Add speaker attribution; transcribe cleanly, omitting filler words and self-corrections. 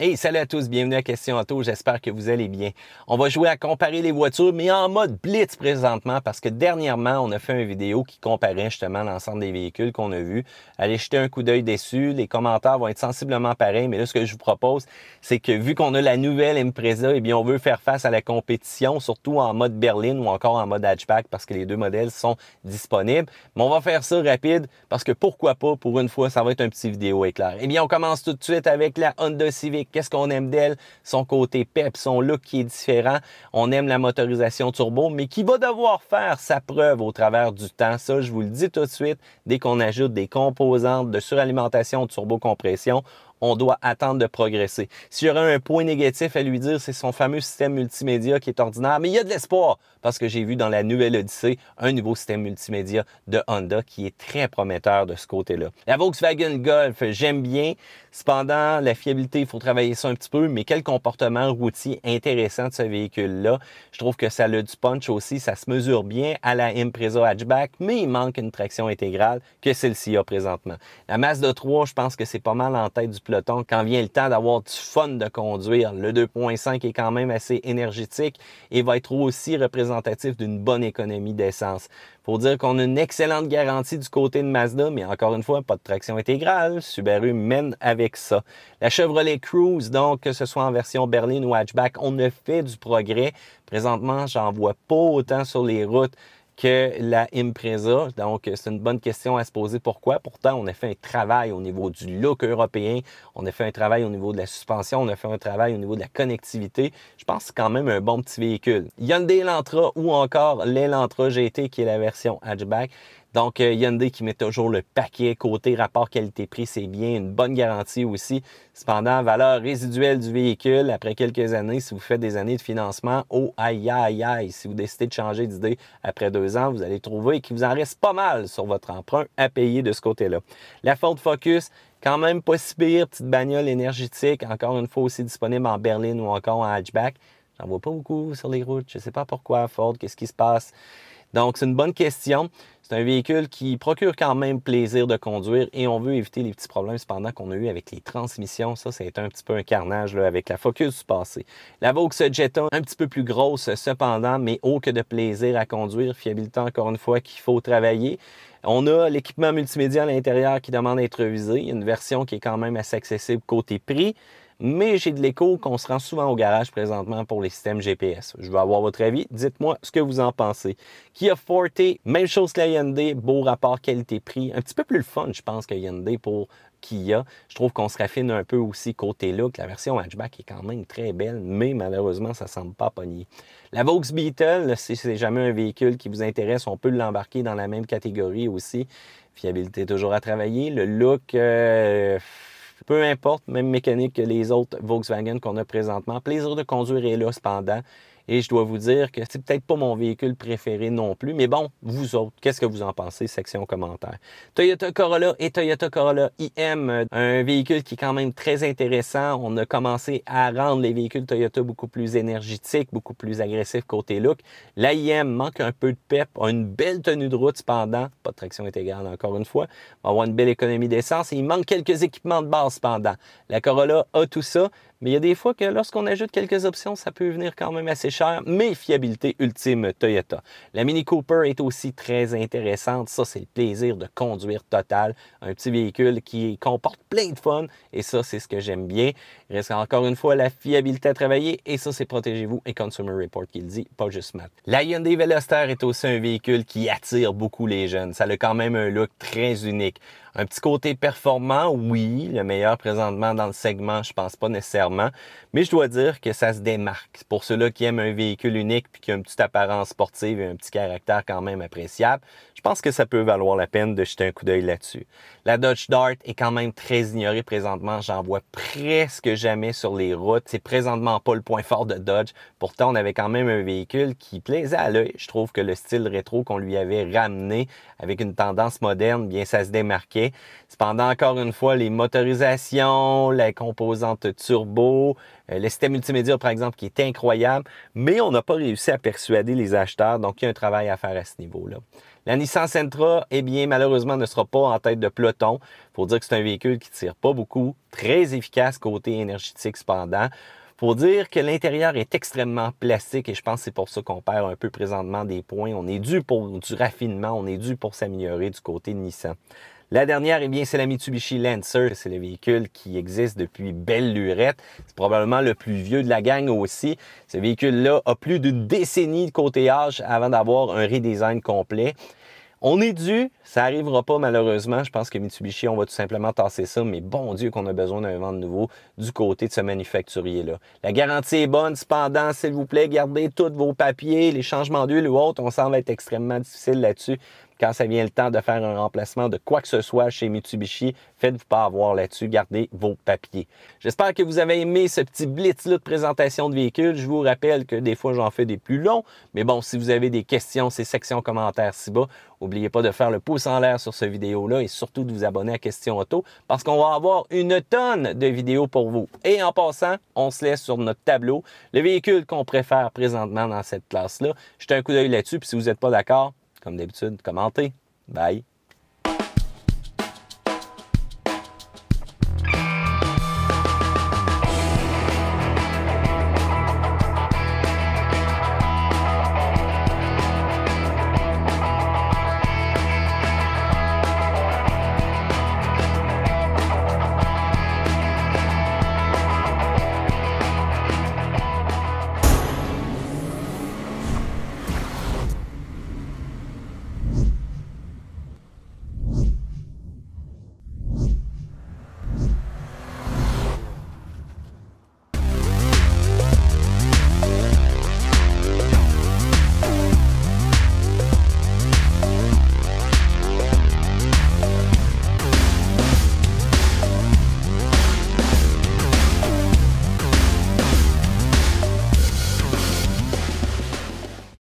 Speaker 1: Hey, salut à tous, bienvenue à Question Auto, j'espère que vous allez bien. On va jouer à comparer les voitures, mais en mode blitz présentement, parce que dernièrement, on a fait une vidéo qui comparait justement l'ensemble des véhicules qu'on a vus. Allez jeter un coup d'œil dessus, les commentaires vont être sensiblement pareils, mais là, ce que je vous propose, c'est que vu qu'on a la nouvelle Impreza, eh bien, on veut faire face à la compétition, surtout en mode berline ou encore en mode hatchback, parce que les deux modèles sont disponibles. Mais on va faire ça rapide, parce que pourquoi pas, pour une fois, ça va être un petit vidéo éclair. Eh bien, on commence tout de suite avec la Honda Civic. Qu'est-ce qu'on aime d'elle? Son côté pep, son look qui est différent. On aime la motorisation turbo, mais qui va devoir faire sa preuve au travers du temps. Ça, je vous le dis tout de suite, dès qu'on ajoute des composantes de suralimentation de turbocompression, on doit attendre de progresser. S'il y aurait un point négatif à lui dire, c'est son fameux système multimédia qui est ordinaire, mais il y a de l'espoir parce que j'ai vu dans la nouvelle Odyssey un nouveau système multimédia de Honda qui est très prometteur de ce côté-là. La Volkswagen Golf, j'aime bien. Cependant, la fiabilité, il faut travailler ça un petit peu, mais quel comportement routier intéressant de ce véhicule-là. Je trouve que ça a du punch aussi, ça se mesure bien à la Impreza hatchback, mais il manque une traction intégrale que celle-ci a présentement. La Mazda 3, je pense que c'est pas mal en tête du peloton quand vient le temps d'avoir du fun de conduire. Le 2.5 est quand même assez énergétique et va être aussi représentatif d'une bonne économie d'essence. Faut dire qu'on a une excellente garantie du côté de Mazda, mais encore une fois, pas de traction intégrale. Subaru mène avec ça. La Chevrolet Cruze, donc, que ce soit en version berline ou hatchback, on a fait du progrès. Présentement, j'en vois pas autant sur les routes que la Impreza. Donc, c'est une bonne question à se poser. Pourquoi? Pourtant, on a fait un travail au niveau du look européen. On a fait un travail au niveau de la suspension. On a fait un travail au niveau de la connectivité. Je pense que c'est quand même un bon petit véhicule. Hyundai Elantra ou encore l'Elantra GT qui est la version hatchback. Donc, Hyundai qui met toujours le paquet côté rapport qualité-prix, c'est bien, une bonne garantie aussi. Cependant, valeur résiduelle du véhicule, après quelques années, si vous faites des années de financement, oh aïe aïe aïe, si vous décidez de changer d'idée après 2 ans, vous allez trouver qu'il vous en reste pas mal sur votre emprunt à payer de ce côté-là. La Ford Focus, quand même pas si pire, petite bagnole énergétique, encore une fois aussi disponible en berline ou encore en hatchback. J'en vois pas beaucoup sur les routes, je sais pas pourquoi Ford, qu'est-ce qui se passe? Donc, c'est une bonne question. C'est un véhicule qui procure quand même plaisir de conduire et on veut éviter les petits problèmes cependant qu'on a eu avec les transmissions. Ça a été un petit peu un carnage là, avec la Focus du passé. La Vaux Jetta, un petit peu plus grosse cependant, mais haut que de plaisir à conduire. Fiabilité encore une fois qu'il faut travailler. On a l'équipement multimédia à l'intérieur qui demande à être revisé. Il y a une version qui est quand même assez accessible côté prix. Mais j'ai de l'écho qu'on se rend souvent au garage présentement pour les systèmes GPS. Je veux avoir votre avis. Dites-moi ce que vous en pensez. Kia Forte, même chose que la Hyundai, beau rapport qualité-prix. Un petit peu plus le fun, je pense, que Hyundai pour Kia. Je trouve qu'on se raffine un peu aussi côté look. La version hatchback est quand même très belle, mais malheureusement, ça ne semble pas pogner. La Vaux Beetle, si c'est jamais un véhicule qui vous intéresse, on peut l'embarquer dans la même catégorie aussi. Fiabilité toujours à travailler. Le look... peu importe, même mécanique que les autres Volkswagen qu'on a présentement. Plaisir de conduire est là cependant. Et je dois vous dire que c'est peut-être pas mon véhicule préféré non plus. Mais bon, vous autres, qu'est-ce que vous en pensez? Section commentaires. Toyota Corolla et Toyota Corolla IM, un véhicule qui est quand même très intéressant. On a commencé à rendre les véhicules Toyota beaucoup plus énergétiques, beaucoup plus agressifs côté look. La IM manque un peu de pep, a une belle tenue de route cependant. Pas de traction intégrale encore une fois. On va avoir une belle économie d'essence et il manque quelques équipements de base cependant. La Corolla a tout ça. Mais il y a des fois que lorsqu'on ajoute quelques options, ça peut venir quand même assez cher, mais fiabilité ultime Toyota. La Mini Cooper est aussi très intéressante. Ça, c'est le plaisir de conduire total. Un petit véhicule qui comporte plein de fun et ça, c'est ce que j'aime bien. Il reste encore une fois la fiabilité à travailler et ça, c'est Protégez-vous et Consumer Report qui le dit, pas juste Matt. La Hyundai Veloster est aussi un véhicule qui attire beaucoup les jeunes. Ça a quand même un look très unique. Un petit côté performant, oui, le meilleur présentement dans le segment, je pense pas nécessairement, mais je dois dire que ça se démarque. Pour ceux-là qui aiment un véhicule unique puis qui a une petite apparence sportive et un petit caractère quand même appréciable, je pense que ça peut valoir la peine de jeter un coup d'œil là-dessus. La Dodge Dart est quand même très ignorée présentement, j'en vois presque jamais sur les routes. C'est présentement pas le point fort de Dodge. Pourtant, on avait quand même un véhicule qui plaisait à l'œil. Je trouve que le style rétro qu'on lui avait ramené avec une tendance moderne, bien ça se démarquait. Cependant, encore une fois, les motorisations, la composante turbo, le système multimédia, par exemple, qui est incroyable, mais on n'a pas réussi à persuader les acheteurs, donc il y a un travail à faire à ce niveau-là. La Nissan Sentra, eh bien, malheureusement, ne sera pas en tête de peloton. Il faut dire que c'est un véhicule qui ne tire pas beaucoup, très efficace côté énergétique cependant. Il faut dire que l'intérieur est extrêmement plastique et je pense que c'est pour ça qu'on perd un peu présentement des points. On est dû pour du raffinement, on est dû pour s'améliorer du côté de Nissan. La dernière, eh bien, c'est la Mitsubishi Lancer. C'est le véhicule qui existe depuis belle lurette. C'est probablement le plus vieux de la gang aussi. Ce véhicule-là a plus d'une décennie de côté âge avant d'avoir un redesign complet. On est dû, ça n'arrivera pas malheureusement. Je pense que Mitsubishi, on va tout simplement tasser ça, mais bon Dieu qu'on a besoin d'un vent de nouveau du côté de ce manufacturier-là. La garantie est bonne, cependant, s'il vous plaît, gardez tous vos papiers, les changements d'huile ou autres, on semble être extrêmement difficile là-dessus. Quand ça vient le temps de faire un remplacement de quoi que ce soit chez Mitsubishi, faites-vous pas avoir là-dessus, gardez vos papiers. J'espère que vous avez aimé ce petit blitz-là de présentation de véhicules. Je vous rappelle que des fois, j'en fais des plus longs, mais bon, si vous avez des questions, c'est section commentaires ci-bas. N'oubliez pas de faire le pouce en l'air sur cette vidéo-là et surtout de vous abonner à Question Auto parce qu'on va avoir une tonne de vidéos pour vous. Et en passant, on se laisse sur notre tableau le véhicule qu'on préfère présentement dans cette classe-là. Jetez un coup d'œil là-dessus, puis si vous n'êtes pas d'accord, comme d'habitude, commentez. Bye!